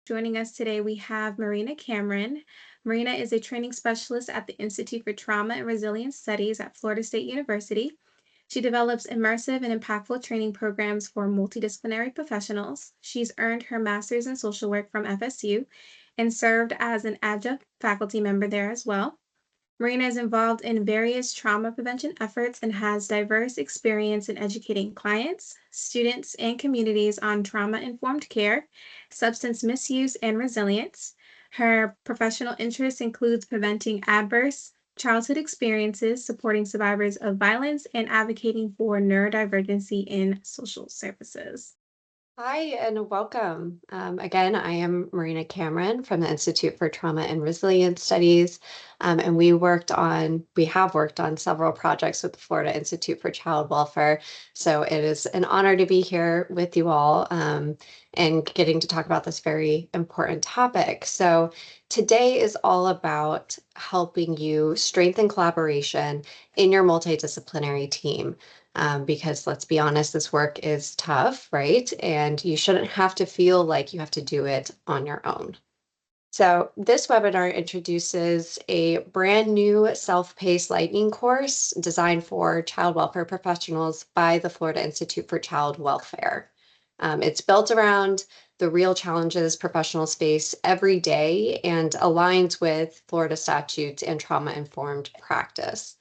Joining us today, we have Marina Cameron. Marina is a training specialist at the Institute for Trauma and Resilience Studies at Florida State University. She develops immersive and impactful training programs for multidisciplinary professionals. She's earned her master's in social work from FSU and served as an adjunct faculty member there as well. Marina is involved in various trauma prevention efforts and has diverse experience in educating clients, students, and communities on trauma informed care, substance misuse, and resilience. Her professional interests includes preventing adverse childhood experiences, supporting survivors of violence, and advocating for neurodivergency in social services. Hi and welcome. Again, I am Marina Cameron from the Institute for Trauma and Resilience Studies, and we have worked on several projects with the Florida Institute for Child Welfare. So it is an honor to be here with you all and getting to talk about this very important topic. So today is all about helping you strengthen collaboration in your multidisciplinary team because let's be honest, this work is tough, right? And you shouldn't have to feel like you have to do it on your own. So this webinar introduces a brand new self-paced lightning course designed for child welfare professionals by the Florida Institute for Child Welfare. It's built around the real challenges professionals face every day and aligns with Florida statutes and trauma-informed practice.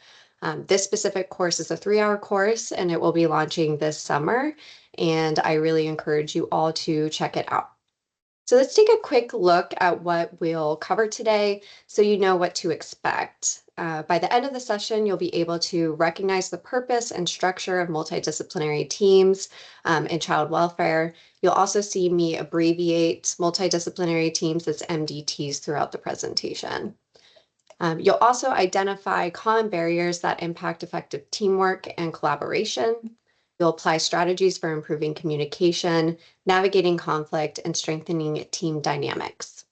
This specific course is a 3-hour course and it will be launching this summer, and I really encourage you all to check it out. So let's take a quick look at what we'll cover today so you know what to expect. By the end of the session, you'll be able to recognize the purpose and structure of multidisciplinary teams in child welfare. You'll also see me abbreviate multidisciplinary teams as MDTs throughout the presentation. You'll also identify common barriers that impact effective teamwork and collaboration. You'll apply strategies for improving communication, navigating conflict, and strengthening team dynamics.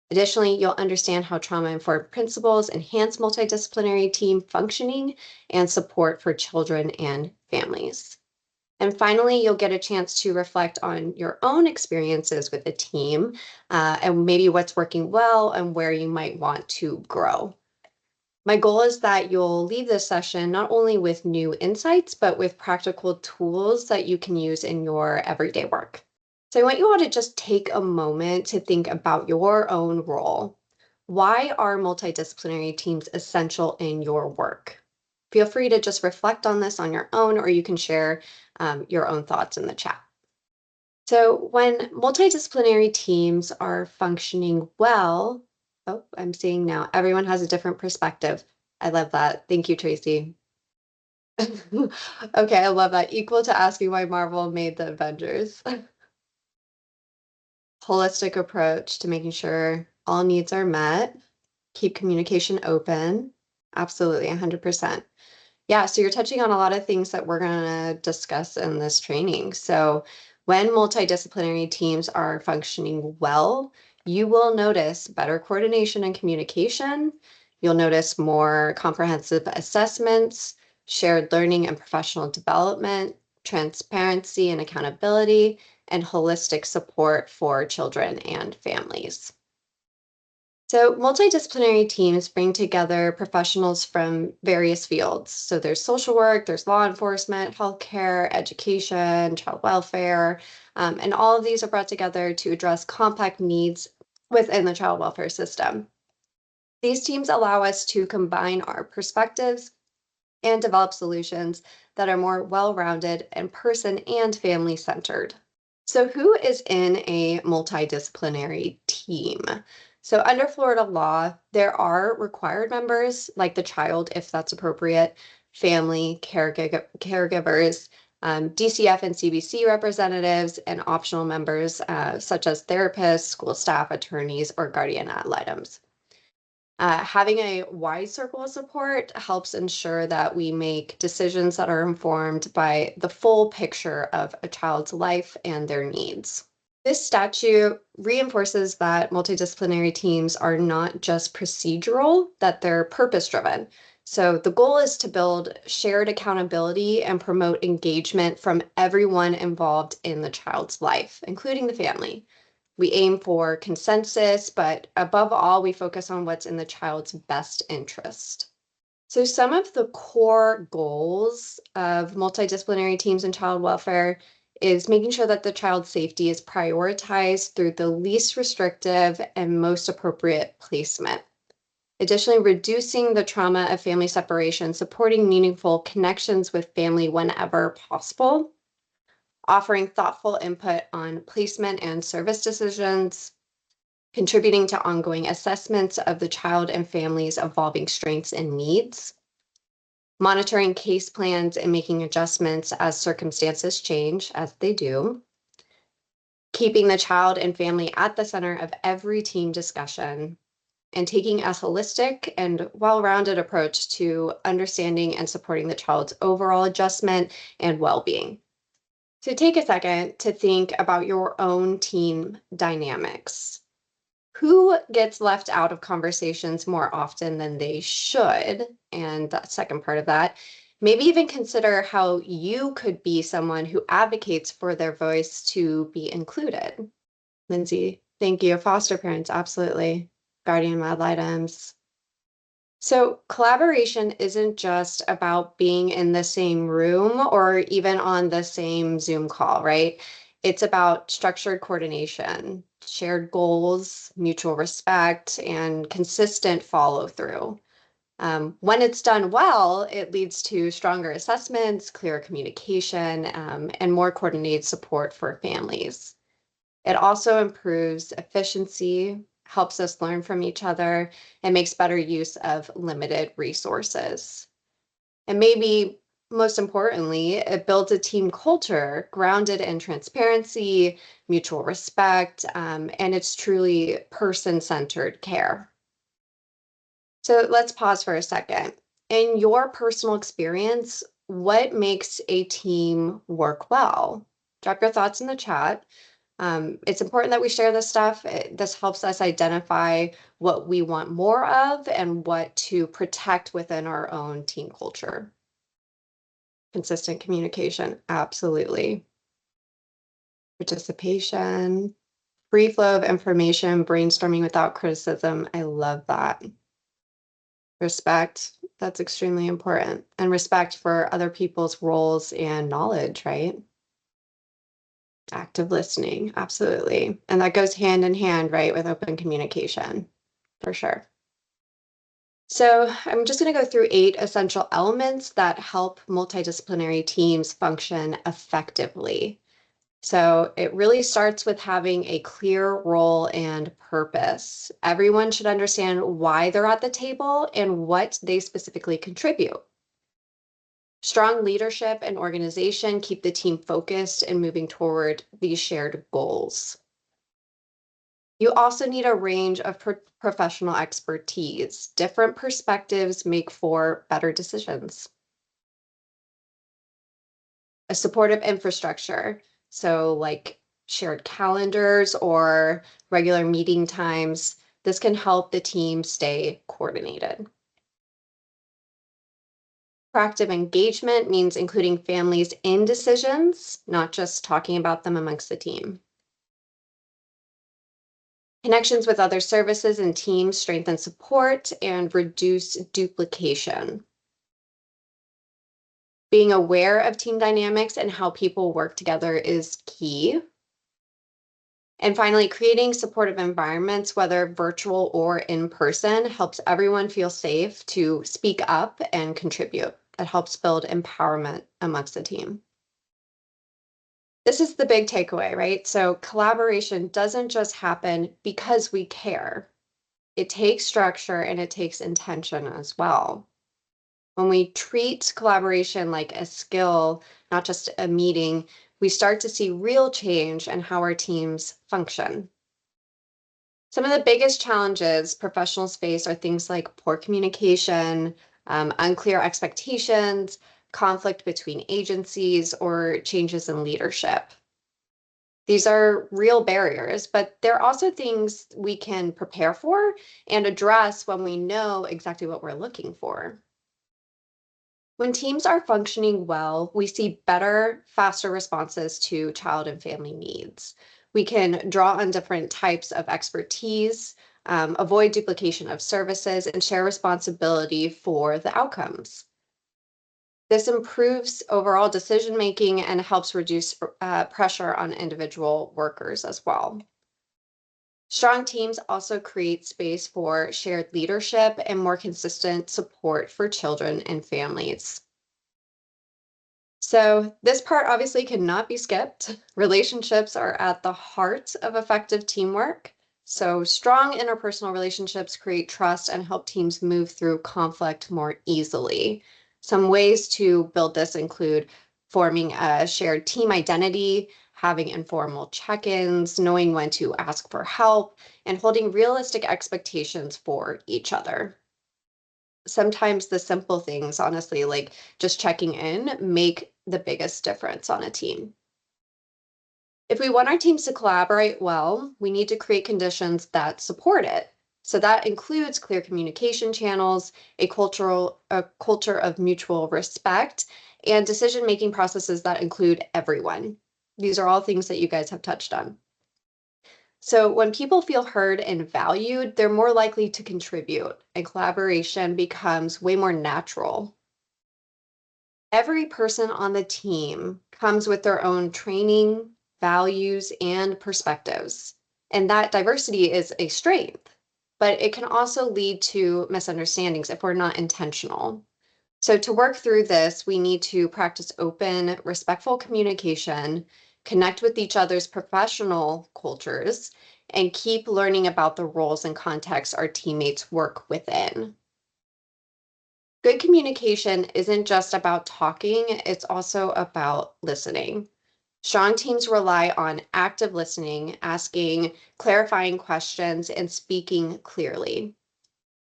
Additionally, you'll understand how trauma-informed principles enhance multidisciplinary team functioning and support for children and families. And finally, you'll get a chance to reflect on your own experiences with the team and maybe what's working well and where you might want to grow. My goal is that you'll leave this session not only with new insights, but with practical tools that you can use in your everyday work. So I want you all to just take a moment to think about your own role. Why are multidisciplinary teams essential in your work? Feel free to just reflect on this on your own, or you can share your own thoughts in the chat. So when multidisciplinary teams are functioning well, oh, I'm seeing now everyone has a different perspective. I love that. Thank you, Tracy. Okay, I love that. Equal to asking why Marvel made the Avengers. Holistic approach to making sure all needs are met, keep communication open. Absolutely, 100%. Yeah, so you're touching on a lot of things that we're going to discuss in this training. So when multidisciplinary teams are functioning well, you will notice better coordination and communication. You'll notice more comprehensive assessments, shared learning and professional development, transparency and accountability, and holistic support for children and families. So multidisciplinary teams bring together professionals from various fields. So there's social work, there's law enforcement, healthcare, education, child welfare, and all of these are brought together to address complex needs within the child welfare system. These teams allow us to combine our perspectives and develop solutions that are more well-rounded and person and family centered. So who is in a multidisciplinary team? So under Florida law, there are required members like the child, if that's appropriate, family, caregivers, DCF and CBC representatives, and optional members such as therapists, school staff, attorneys, or guardian ad litems. Having a wide circle of support helps ensure that we make decisions that are informed by the full picture of a child's life and their needs. This statute reinforces that multidisciplinary teams are not just procedural, that they're purpose-driven. So the goal is to build shared accountability and promote engagement from everyone involved in the child's life, including the family. We aim for consensus, but above all, we focus on what's in the child's best interest. So some of the core goals of multidisciplinary teams in child welfare is making sure that the child's safety is prioritized through the least restrictive and most appropriate placement. Additionally, reducing the trauma of family separation, supporting meaningful connections with family whenever possible, offering thoughtful input on placement and service decisions, contributing to ongoing assessments of the child and family's evolving strengths and needs, monitoring case plans and making adjustments as circumstances change, as they do, keeping the child and family at the center of every team discussion, and taking a holistic and well-rounded approach to understanding and supporting the child's overall adjustment and well-being. So take a second to think about your own team dynamics. Who gets left out of conversations more often than they should? And the second part of that, maybe even consider how you could be someone who advocates for their voice to be included. Lindsay, thank you. Foster parents, absolutely. Guardian ad litems. So collaboration isn't just about being in the same room or even on the same Zoom call, right? It's about structured coordination, shared goals, mutual respect, and consistent follow through. When it's done well, it leads to stronger assessments, clearer communication, and more coordinated support for families. It also improves efficiency, helps us learn from each other, and makes better use of limited resources. And maybe most importantly, it builds a team culture grounded in transparency, mutual respect, and it's truly person-centered care. So let's pause for a second. In your personal experience, what makes a team work well? Drop your thoughts in the chat. It's important that we share this stuff. This helps us identify what we want more of and what to protect within our own team culture. Consistent communication, absolutely. Participation, free flow of information, brainstorming without criticism. I love that. Respect, that's extremely important. And respect for other people's roles and knowledge, right? Active listening, absolutely. And that goes hand in hand, right, with open communication, for sure. So I'm just going to go through 8 essential elements that help multidisciplinary teams function effectively. So it really starts with having a clear role and purpose. Everyone should understand why they're at the table and what they specifically contribute. Strong leadership and organization keep the team focused and moving toward these shared goals. You also need a range of professional expertise. Different perspectives make for better decisions. A supportive infrastructure, so like shared calendars or regular meeting times, this can help the team stay coordinated. Proactive engagement means including families in decisions, not just talking about them amongst the team. Connections with other services and teams strengthen support and reduce duplication. Being aware of team dynamics and how people work together is key. And finally, creating supportive environments, whether virtual or in person, helps everyone feel safe to speak up and contribute. It helps build empowerment amongst the team. This is the big takeaway, right? So collaboration doesn't just happen because we care. It takes structure and it takes intention as well. When we treat collaboration like a skill, not just a meeting, we start to see real change in how our teams function. Some of the biggest challenges professionals face are things like poor communication, unclear expectations, conflict between agencies, or changes in leadership. These are real barriers, but they're also things we can prepare for and address when we know exactly what we're looking for. When teams are functioning well, we see better, faster responses to child and family needs. We can draw on different types of expertise, avoid duplication of services, and share responsibility for the outcomes. This improves overall decision-making and helps reduce pressure on individual workers as well. Strong teams also create space for shared leadership and more consistent support for children and families. So this part obviously cannot be skipped. Relationships are at the heart of effective teamwork. So strong interpersonal relationships create trust and help teams move through conflict more easily. Some ways to build this include forming a shared team identity, having informal check-ins, knowing when to ask for help, and holding realistic expectations for each other. Sometimes the simple things, honestly, like just checking in, make the biggest difference on a team. If we want our teams to collaborate well, we need to create conditions that support it. So that includes clear communication channels, a culture of mutual respect, and decision-making processes that include everyone. These are all things that you guys have touched on. So when people feel heard and valued, they're more likely to contribute, and collaboration becomes way more natural. Every person on the team comes with their own training, values, and perspectives. And that diversity is a strength, but it can also lead to misunderstandings if we're not intentional. So, to work through this, we need to practice open, respectful communication, connect with each other's professional cultures, and keep learning about the roles and contexts our teammates work within. Good communication isn't just about talking, it's also about listening. Strong teams rely on active listening, asking clarifying questions, and speaking clearly.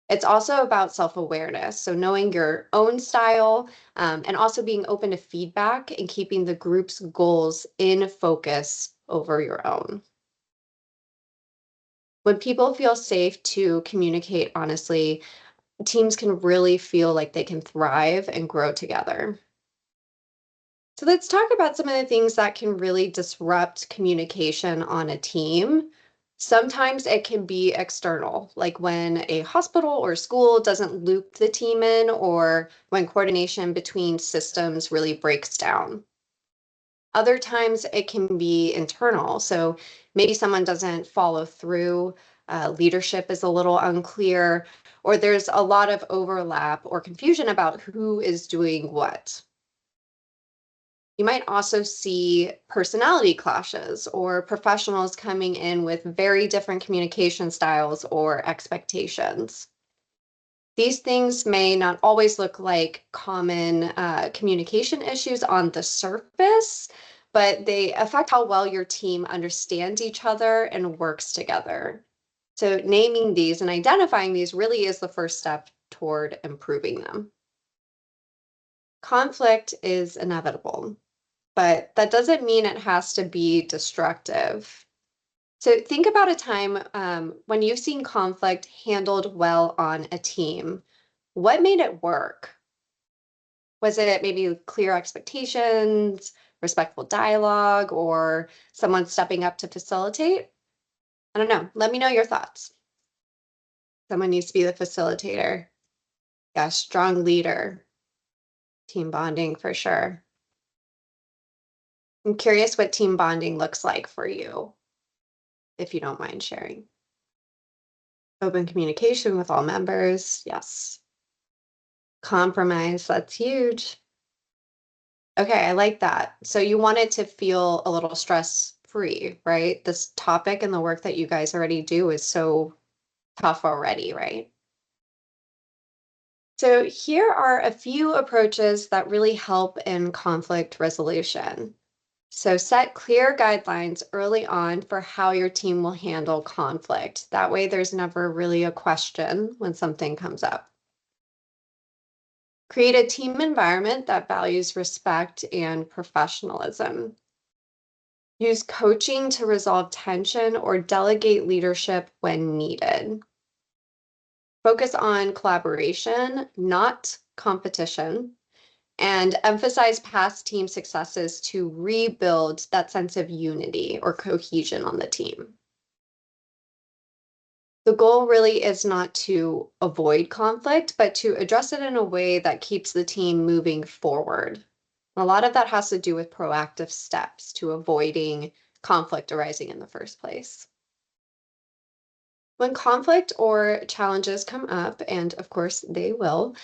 It's also about self-awareness, so knowing your own style, and also being open to feedback and keeping the group's goals in focus over your own. When people feel safe to communicate honestly, teams can really feel like they can thrive and grow together. So let's talk about some of the things that can really disrupt communication on a team. Sometimes it can be external, like when a hospital or school doesn't loop the team in, or when coordination between systems really breaks down. Other times it can be internal. So maybe someone doesn't follow through, leadership is a little unclear, or there's a lot of overlap or confusion about who is doing what. You might also see personality clashes or professionals coming in with very different communication styles or expectations. These things may not always look like common communication issues on the surface, but they affect how well your team understands each other and works together. So, naming these and identifying these really is the first step toward improving them. Conflict is inevitable, but that doesn't mean it has to be destructive. So think about a time when you've seen conflict handled well on a team. What made it work? Was it maybe clear expectations, respectful dialogue, or someone stepping up to facilitate? I don't know. Let me know your thoughts. Someone needs to be the facilitator. Yeah, strong leader, team bonding for sure. I'm curious what team bonding looks like for you, if you don't mind sharing. Open communication with all members. Yes. Compromise. That's huge. Okay, I like that. So you want it to feel a little stress free, right? This topic and the work that you guys already do is so tough already, right? So here are a few approaches that really help in conflict resolution. So set clear guidelines early on for how your team will handle conflict. That way there's never really a question when something comes up. Create a team environment that values respect and professionalism. Use coaching to resolve tension or delegate leadership when needed. Focus on collaboration, not competition. and emphasize past team successes to rebuild that sense of unity or cohesion on the team. The goal really is not to avoid conflict, but to address it in a way that keeps the team moving forward. A lot of that has to do with proactive steps to avoiding conflict arising in the first place. When conflict or challenges come up, and of course they will,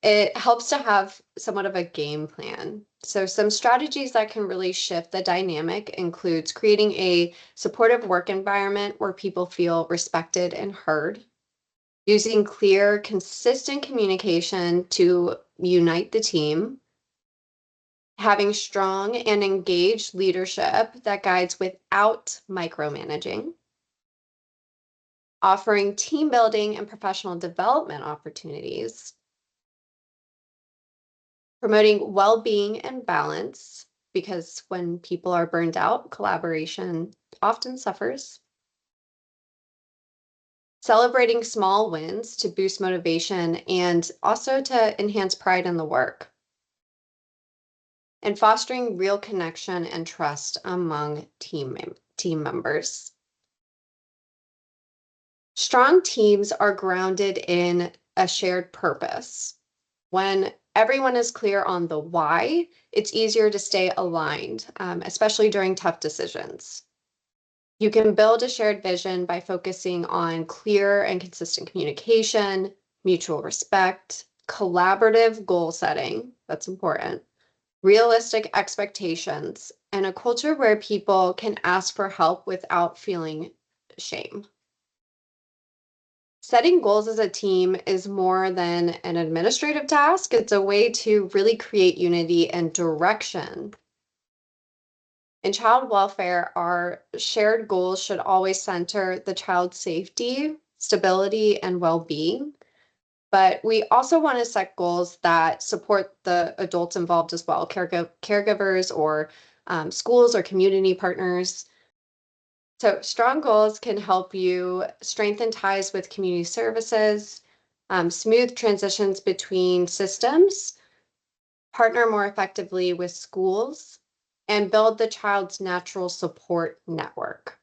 it helps to have somewhat of a game plan. So some strategies that can really shift the dynamic includes creating a supportive work environment where people feel respected and heard, using clear, consistent communication to unite the team, having strong and engaged leadership that guides without micromanaging, offering team building and professional development opportunities, promoting well-being and balance, because when people are burned out, collaboration often suffers, celebrating small wins to boost motivation and also to enhance pride in the work, and fostering real connection and trust among team members. Strong teams are grounded in a shared purpose. When everyone is clear on the why, it's easier to stay aligned, especially during tough decisions. You can build a shared vision by focusing on clear and consistent communication, mutual respect, collaborative goal setting, that's important, realistic expectations, and a culture where people can ask for help without feeling shame. Setting goals as a team is more than an administrative task. It's a way to really create unity and direction. In child welfare, our shared goals should always center the child's safety, stability, and well-being. But we also want to set goals that support the adults involved as well, caregivers or schools or community partners. So strong goals can help you strengthen ties with community services, smooth transitions between systems, partner more effectively with schools, and build the child's natural support network.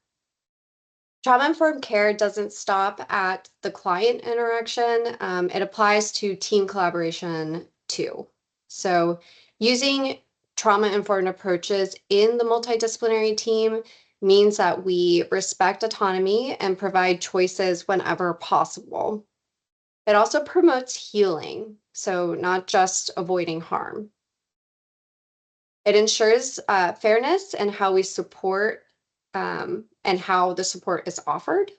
Trauma-informed care doesn't stop at the client interaction. It applies to team collaboration too. So using trauma-informed approaches in the multidisciplinary team means that we respect autonomy and provide choices whenever possible. It also promotes healing, so not just avoiding harm. It ensures fairness in how we support and how the support is offered.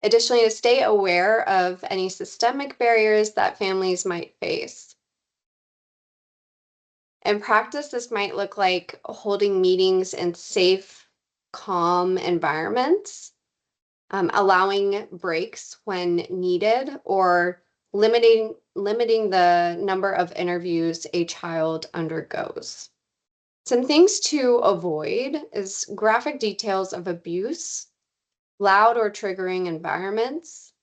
Additionally, to stay aware of any systemic barriers that families might face. In practice, this might look like holding meetings in safe, calm environments, allowing breaks when needed, or limiting the number of interviews a child undergoes. Some things to avoid is graphic details of abuse, loud or triggering environments,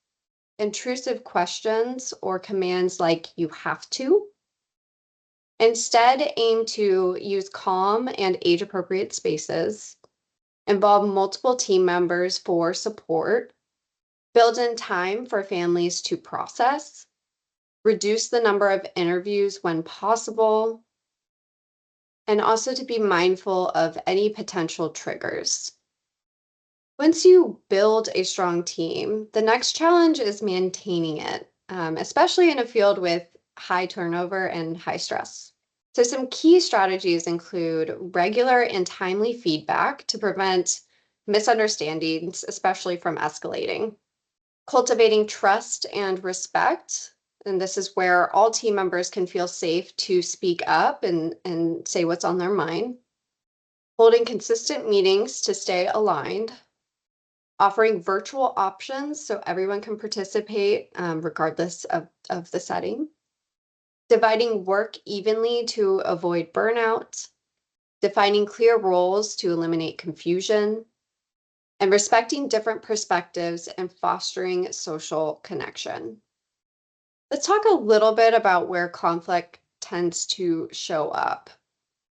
intrusive questions or commands like "you have to." Instead, aim to use calm and age-appropriate spaces, involve multiple team members for support, build in time for families to process, reduce the number of interviews when possible, and also to be mindful of any potential triggers. Once you build a strong team, the next challenge is maintaining it, especially in a field with high turnover and high stress. So some key strategies include regular and timely feedback to prevent misunderstandings, especially from escalating. Cultivating trust and respect, and this is where all team members can feel safe to speak up and say what's on their mind. Holding consistent meetings to stay aligned. Offering virtual options so everyone can participate regardless of the setting. Dividing work evenly to avoid burnout. Defining clear roles to eliminate confusion. And respecting different perspectives and fostering social connection. Let's talk a little bit about where conflict tends to show up.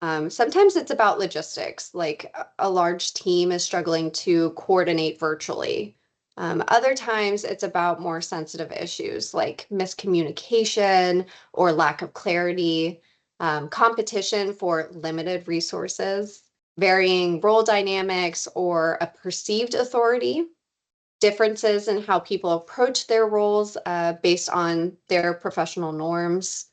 Sometimes it's about logistics, like a large team is struggling to coordinate virtually. Other times it's about more sensitive issues like miscommunication or lack of clarity, competition for limited resources, varying role dynamics, or a perceived authority, differences in how people approach their roles based on their professional norms.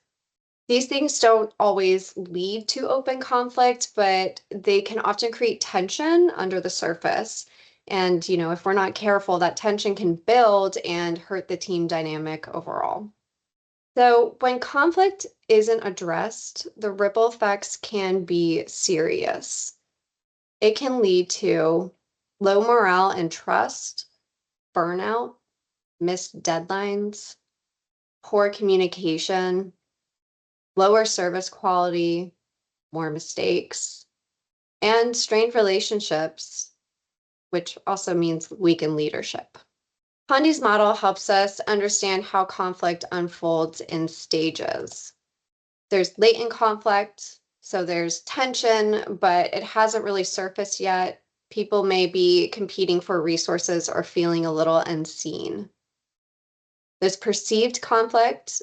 These things don't always lead to open conflict, but they can often create tension under the surface. And, if we're not careful, that tension can build and hurt the team dynamic overall. So, when conflict isn't addressed, the ripple effects can be serious. It can lead to low morale and trust, burnout, missed deadlines, poor communication, lower service quality, more mistakes, and strained relationships, which also means weakened leadership. Pondi's model helps us understand how conflict unfolds in stages. There's latent conflict, so there's tension, but it hasn't really surfaced yet. People may be competing for resources or feeling a little unseen. There's perceived conflict.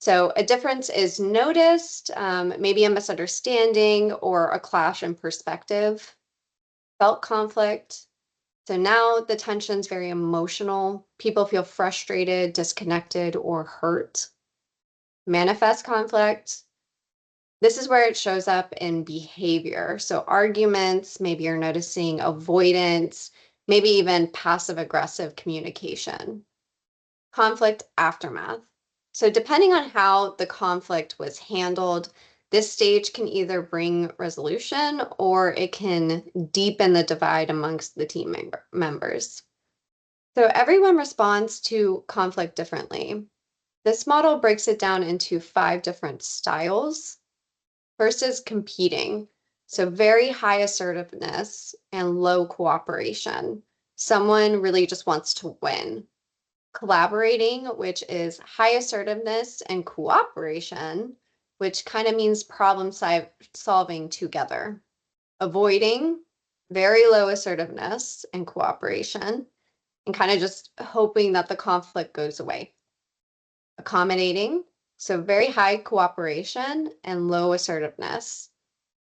So a difference is noticed, maybe a misunderstanding or a clash in perspective. Felt conflict. So now the tension's very emotional. People feel frustrated, disconnected, or hurt. Manifest conflict. This is where it shows up in behavior. So arguments, maybe you're noticing avoidance, maybe even passive aggressive communication. Conflict aftermath. So depending on how the conflict was handled, this stage can either bring resolution or it can deepen the divide amongst the team members. So everyone responds to conflict differently. This model breaks it down into 5 different styles. First is competing. So very high assertiveness and low cooperation. Someone really just wants to win. Collaborating, which is high assertiveness, and cooperation, which kind of means problem solving together. Avoiding, very low assertiveness and cooperation, and kind of just hoping that the conflict goes away. Accommodating, so very high cooperation and low assertiveness,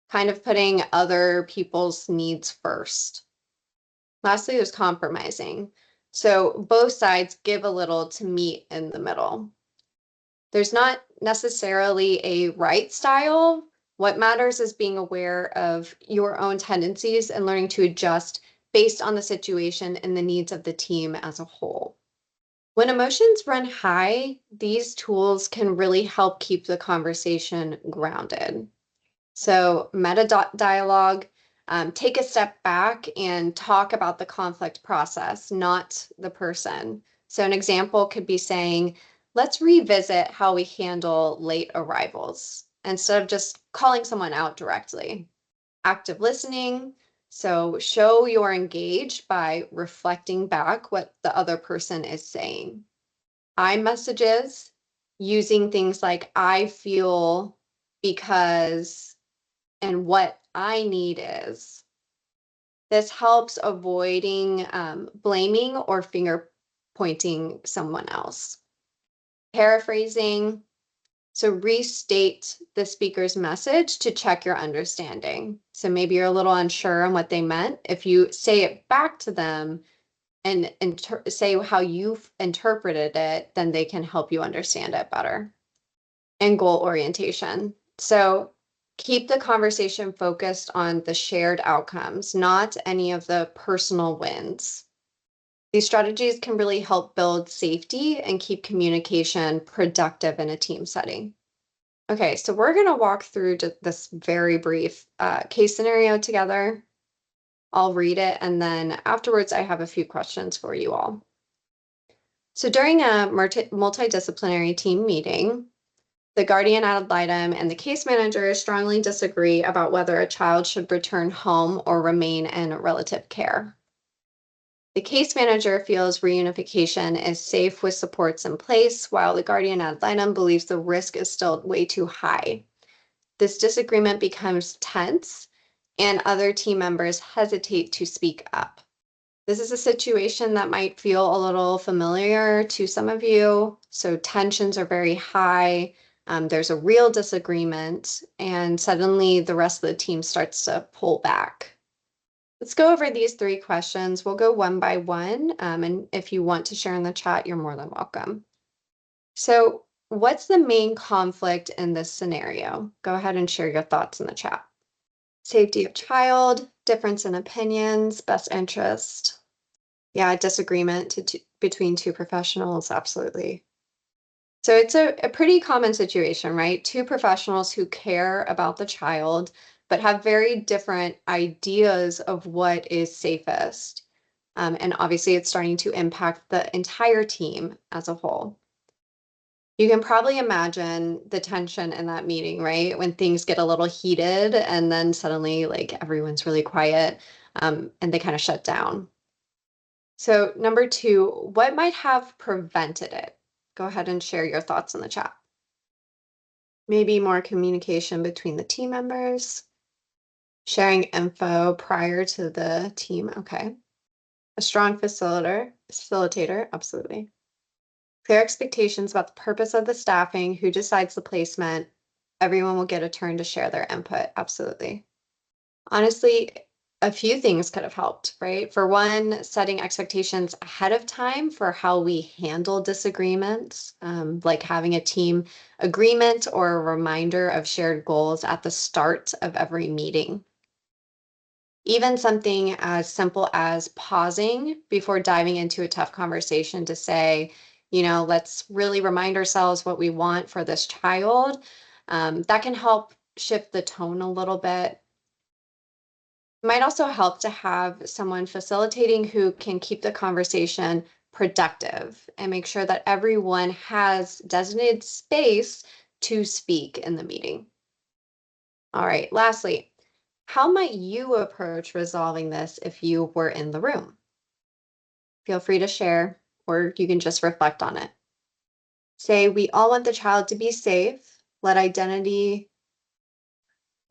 kind of putting other people's needs first. Lastly, there's compromising. So both sides give a little to meet in the middle. There's not necessarily a right style. What matters is being aware of your own tendencies and learning to adjust based on the situation and the needs of the team as a whole. When emotions run high, these tools can really help keep the conversation grounded. So meta dialogue, take a step back and talk about the conflict process, not the person. So an example could be saying, let's revisit how we handle late arrivals instead of just calling someone out directly. Active listening. So show you're engaged by reflecting back what the other person is saying. I messages, using things like I feel because and what I need is. This helps avoiding blaming or finger pointing someone else. Paraphrasing, so restate the speaker's message to check your understanding. So maybe you're a little unsure on what they meant. If you say it back to them and say how you interpreted it, then they can help you understand it better. And goal orientation. So keep the conversation focused on the shared outcomes, not any of the personal wins. These strategies can really help build safety and keep communication productive in a team setting. Okay, so we're going to walk through this very brief case scenario together. I'll read it, and then afterwards, I have a few questions for you all. So during a multidisciplinary team meeting, the guardian ad litem and the case manager strongly disagree about whether a child should return home or remain in relative care. The case manager feels reunification is safe with supports in place, while the guardian ad litem believes the risk is still way too high. This disagreement becomes tense, and other team members hesitate to speak up. This is a situation that might feel a little familiar to some of you. So tensions are very high. There's a real disagreement, and suddenly the rest of the team starts to pull back. Let's go over these 3 questions. We'll go one by one. And if you want to share in the chat, you're more than welcome. So, what's the main conflict in this scenario? Go ahead and share your thoughts in the chat. Safety of child, difference in opinions, best interest. Yeah, disagreement between 2 professionals, absolutely. So it's a pretty common situation, right? 2 professionals who care about the child, but have very different ideas of what is safest. And obviously, it's starting to impact the entire team as a whole. You can probably imagine the tension in that meeting, right? When things get a little heated and then suddenly, like, everyone's really quiet, and they kind of shut down. So number 2, what might have prevented it? Go ahead and share your thoughts in the chat. Maybe more communication between the team members, sharing info prior to the team. Okay. A strong facilitator, absolutely. Clear expectations about the purpose of the staffing, who decides the placement. Everyone will get a turn to share their input. Absolutely. Honestly, a few things could have helped, right? For one, setting expectations ahead of time for how we handle disagreements, like having a team agreement or a reminder of shared goals at the start of every meeting. Even something as simple as pausing before diving into a tough conversation to say, let's really remind ourselves what we want for this child. That can help shift the tone a little bit. Might also help to have someone facilitating who can keep the conversation productive and make sure that everyone has designated space to speak in the meeting. All right, lastly, how might you approach resolving this if you were in the room? Feel free to share, or you can just reflect on it. Say, we all want the child to be safe. Let identity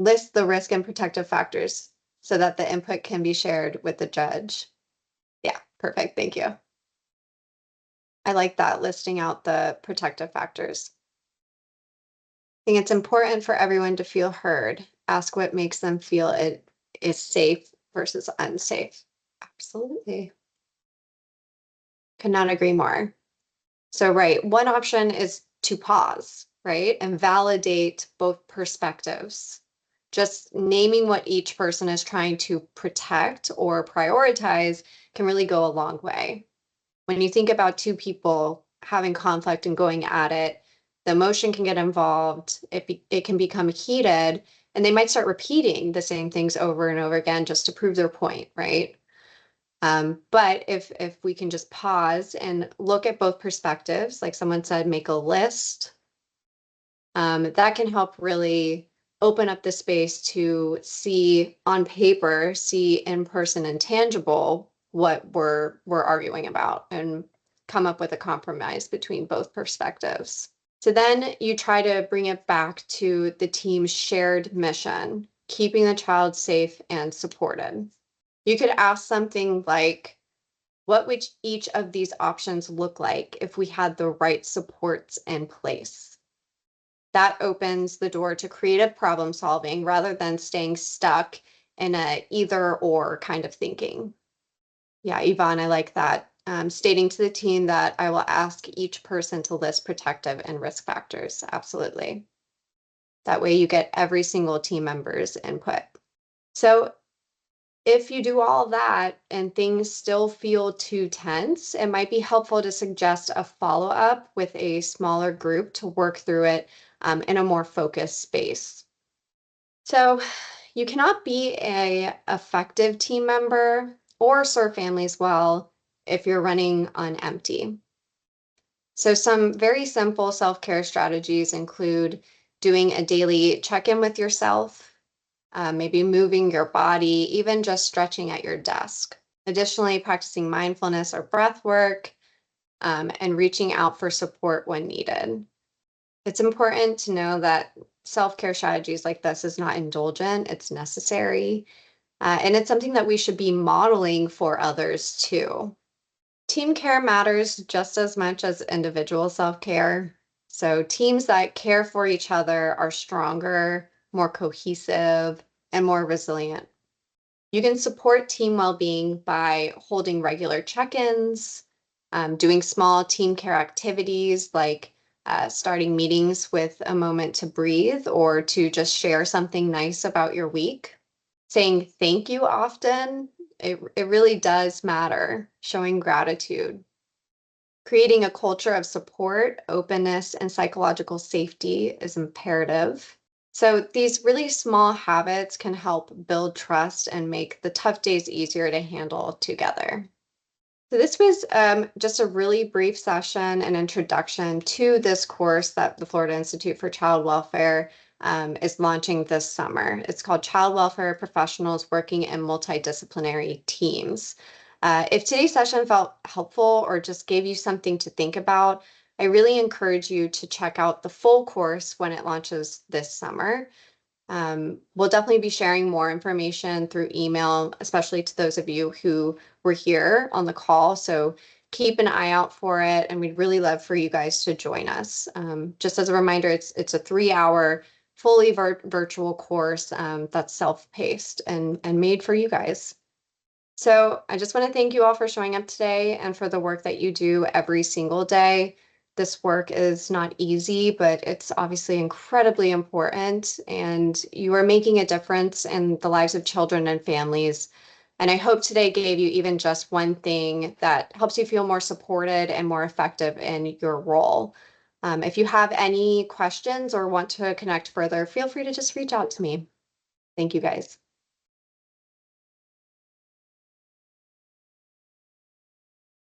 list the risk and protective factors so that the input can be shared with the judge. Yeah, perfect. Thank you. I like that, listing out the protective factors. I think it's important for everyone to feel heard. Ask what makes them feel it is safe versus unsafe. Absolutely. Could not agree more. So, right, one option is to pause, right, and validate both perspectives. Just naming what each person is trying to protect or prioritize can really go a long way. When you think about 2 people having conflict and going at it, the emotion can get involved. It can become heated, and they might start repeating the same things over and over again just to prove their point, right? But if we can just pause and look at both perspectives, like someone said, make a list, that can help really open up the space to see on paper, see in person and tangible what we're arguing about and come up with a compromise between both perspectives. So then you try to bring it back to the team's shared mission, keeping the child safe and supported. You could ask something like, what would each of these options look like if we had the right supports in place? That opens the door to creative problem solving rather than staying stuck in a either or kind of thinking. Yeah, Yvonne, I like that. Stating to the team that I will ask each person to list protective and risk factors. Absolutely. That way you get every single team member's input. So if you do all that and things still feel too tense, it might be helpful to suggest a follow-up with a smaller group to work through it in a more focused space. So you cannot be a effective team member or serve families well if you're running on empty. So some very simple self-care strategies include doing a daily check-in with yourself, maybe moving your body, even just stretching at your desk. Additionally, practicing mindfulness or breath work, and reaching out for support when needed. It's important to know that self-care strategies like this is not indulgent, it's necessary. And it's something that we should be modeling for others too. Team care matters just as much as individual self-care. So teams that care for each other are stronger, more cohesive, and more resilient. You can support team well-being by holding regular check-ins, doing small team care activities like starting meetings with a moment to breathe or to just share something nice about your week. Saying thank you often, it really does matter. Showing gratitude. Creating a culture of support, openness, and psychological safety is imperative. So these really small habits can help build trust and make the tough days easier to handle together. So this was just a really brief session and introduction to this course that the Florida Institute for Child Welfare is launching this summer. It's called Child Welfare Professionals Working in Multidisciplinary Teams. If today's session felt helpful or just gave you something to think about, I really encourage you to check out the full course when it launches this summer. We'll definitely be sharing more information through email, especially to those of you who were here on the call. So keep an eye out for it, and we'd really love for you guys to join us. Just as a reminder, it's a 3-hour fully virtual course that's self-paced and made for you guys. So I just want to thank you all for showing up today and for the work that you do every single day. This work is not easy, but it's obviously incredibly important, and you are making a difference in the lives of children and families. And I hope today gave you even just one thing that helps you feel more supported and more effective in your role. If you have any questions or want to connect further, feel free to just reach out to me. Thank you guys.